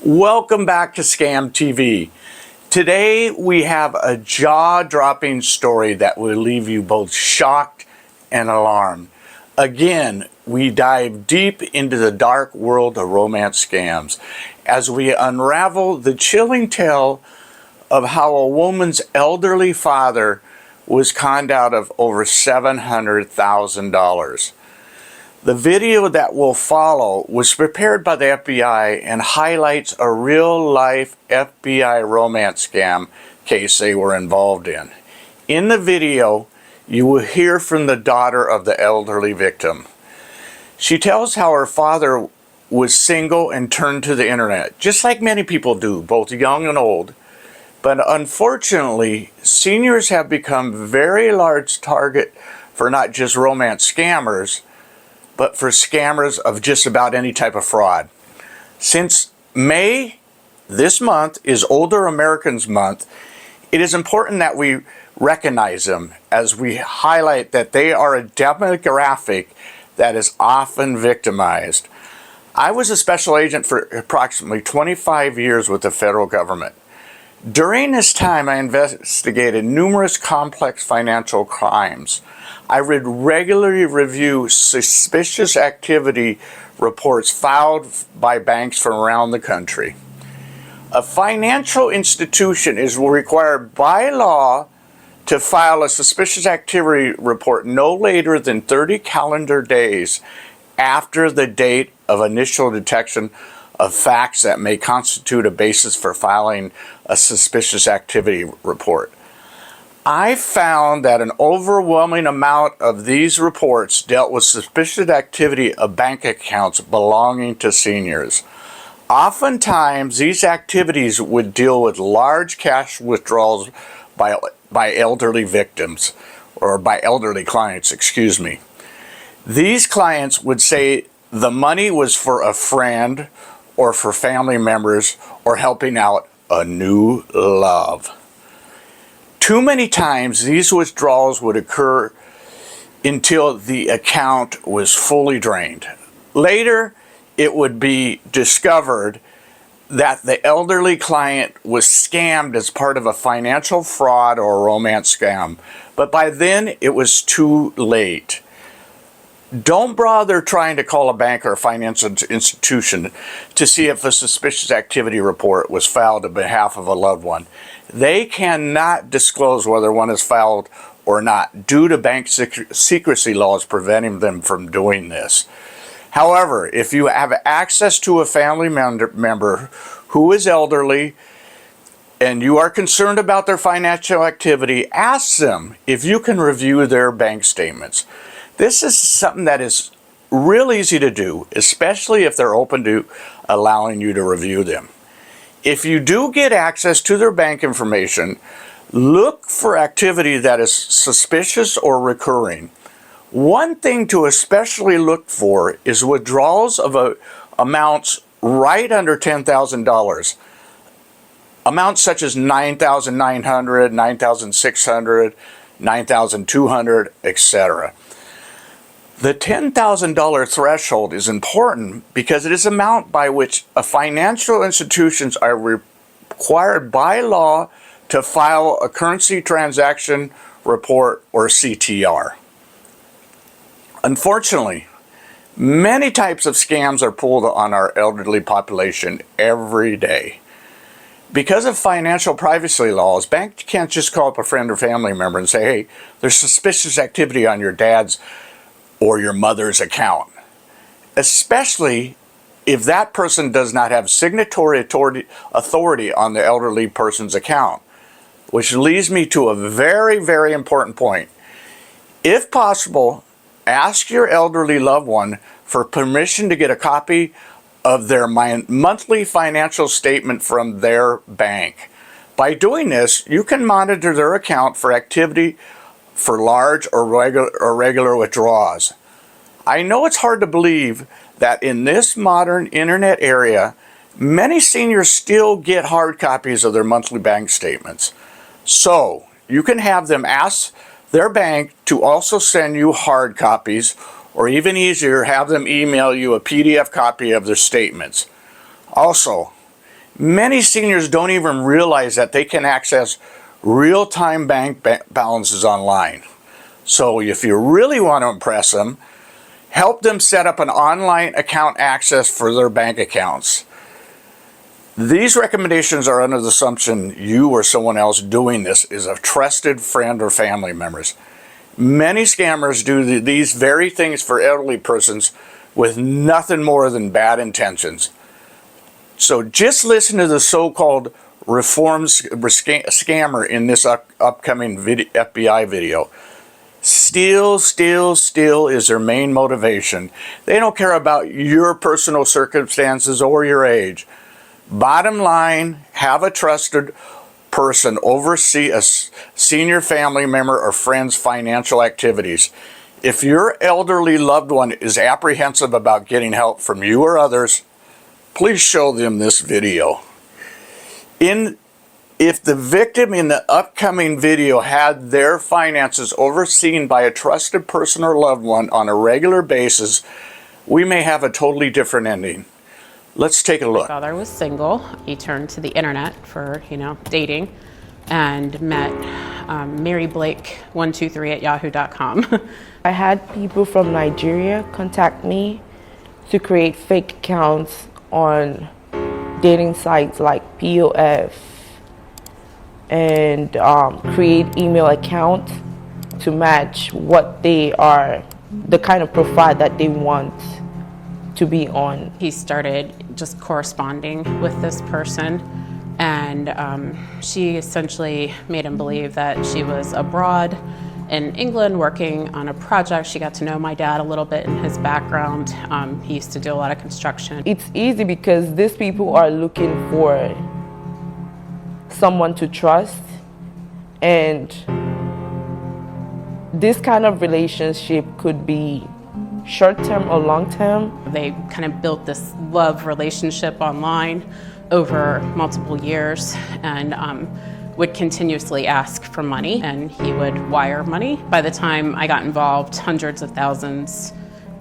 Welcome back to Scam TV. Today we have a jaw-dropping story that will leave you both shocked and alarmed. Again, we dive deep into the dark world of romance scams as we unravel the chilling tale of how a woman's elderly father was conned out of over $700,000. The video that will follow was prepared by the FBI and highlights a real-life FBI romance scam case they were involved in. In the video, you will hear from the daughter of the elderly victim. She tells how her father was single and turned to the internet, just like many people do, both young and old. But unfortunately, seniors have become a very large target for not just romance scammers, but for scammers of just about any type of fraud. Since May this month is Older Americans Month, it is important that we recognize them as we highlight that they are a demographic that is often victimized. I was a special agent for approximately 25 years with the federal government. During this time, I investigated numerous complex financial crimes. I would regularly review suspicious activity reports filed by banks from around the country. A financial institution is required by law to file a suspicious activity report no later than 30 calendar days after the date of initial detection of facts that may constitute a basis for filing a suspicious activity report. I found that an overwhelming amount of these reports dealt with suspicious activity of bank accounts belonging to seniors. Oftentimes, these activities would deal with large cash withdrawals by elderly victims, or by elderly clients, excuse me. These clients would say the money was for a friend or for family members or helping out a new love. Too many times these withdrawals would occur until the account was fully drained. Later, it would be discovered that the elderly client was scammed as part of a financial fraud or a romance scam, but by then it was too late. Don't bother trying to call a bank or a financial institution to see if a suspicious activity report was filed on behalf of a loved one. They cannot disclose whether one is filed or not due to bank secrecy laws preventing them from doing this. However, if you have access to a family member who is elderly and you are concerned about their financial activity, ask them if you can review their bank statements. This is something that is real easy to do, especially if they're open to allowing you to review them. If you do get access to their bank information, look for activity that is suspicious or recurring. One thing to especially look for is withdrawals of amounts right under $10,000. Amounts such as $9,900, $9,600, $9,200, etc. The $10,000 threshold is important because it is the amount by which financial institutions are required by law to file a currency transaction report or CTR. Unfortunately, many types of scams are pulled on our elderly population every day. Because of financial privacy laws, banks can't just call up a friend or family member and say, hey, there's suspicious activity on your dad's or your mother's account, especially if that person does not have signatory authority on the elderly person's account, which leads me to a very, very important point. If possible, ask your elderly loved one for permission to get a copy of their monthly financial statement from their bank. By doing this, you can monitor their account for activity for large or regular withdrawals. I know it's hard to believe that in this modern internet era, many seniors still get hard copies of their monthly bank statements. So you can have them ask their bank to also send you hard copies, or even easier, have them email you a PDF copy of their statements. Also, Many seniors don't even realize that they can access real-time bank balances online. So if you really want to impress them, help them set up an online account access for their bank accounts. These recommendations are under the assumption you or someone else doing this is a trusted friend or family members. Many scammers do these very things for elderly persons with nothing more than bad intentions. So just listen to the so-called reform scammer in this upcoming FBI video. Steal is their main motivation. They don't care about your personal circumstances or your age. Bottom line, have a trusted person oversee a senior family member or friend's financial activities. If your elderly loved one is apprehensive about getting help from you or others, please show them this video. If the victim in the upcoming video had their finances overseen by a trusted person or loved one on a regular basis, we may have a totally different ending. Let's take a look. My father was single. He turned to the internet for, dating and met maryblake123@yahoo.com. I had people from Nigeria contact me to create fake accounts on dating sites like POF and create email accounts to match what they are, the kind of profile that they want to be on. He started just corresponding with this person, and she essentially made him believe that she was abroad in England working on a project. She got to know my dad a little bit in his background. He used to do a lot of construction. It's easy because these people are looking for someone to trust, and this kind of relationship could be short-term or long-term. They kind of built this love relationship online over multiple years, and would continuously ask for money, and he would wire money. By the time I got involved, hundreds of thousands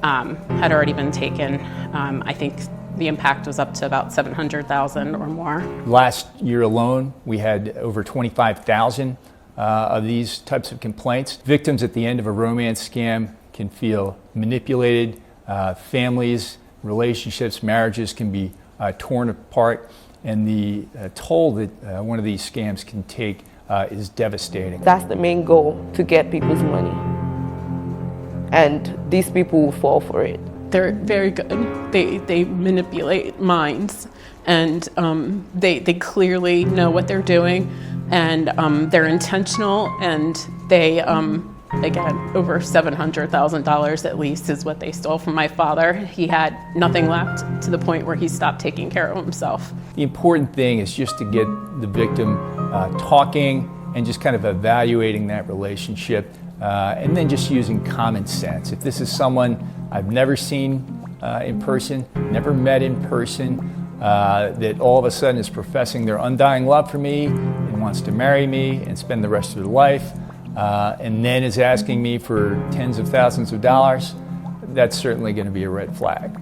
had already been taken. I think the impact was up to about 700,000 or more. Last year alone, we had over 25,000 of these types of complaints. Victims at the end of a romance scam can feel manipulated. Families, relationships, marriages can be torn apart, and the toll that one of these scams can take is devastating. That's the main goal, to get people's money. And these people will fall for it. They're very good. They manipulate minds, and they clearly know what they're doing, and they're intentional, and they again, over $700,000 at least is what they stole from my father. He had nothing left, to the point where he stopped taking care of himself. The important thing is just to get the victim talking and just kind of evaluating that relationship, and then just using common sense. If this is someone I've never seen in person, never met in person, that all of a sudden is professing their undying love for me and wants to marry me and spend the rest of their life, and then is asking me for tens of thousands of dollars, that's certainly going to be a red flag.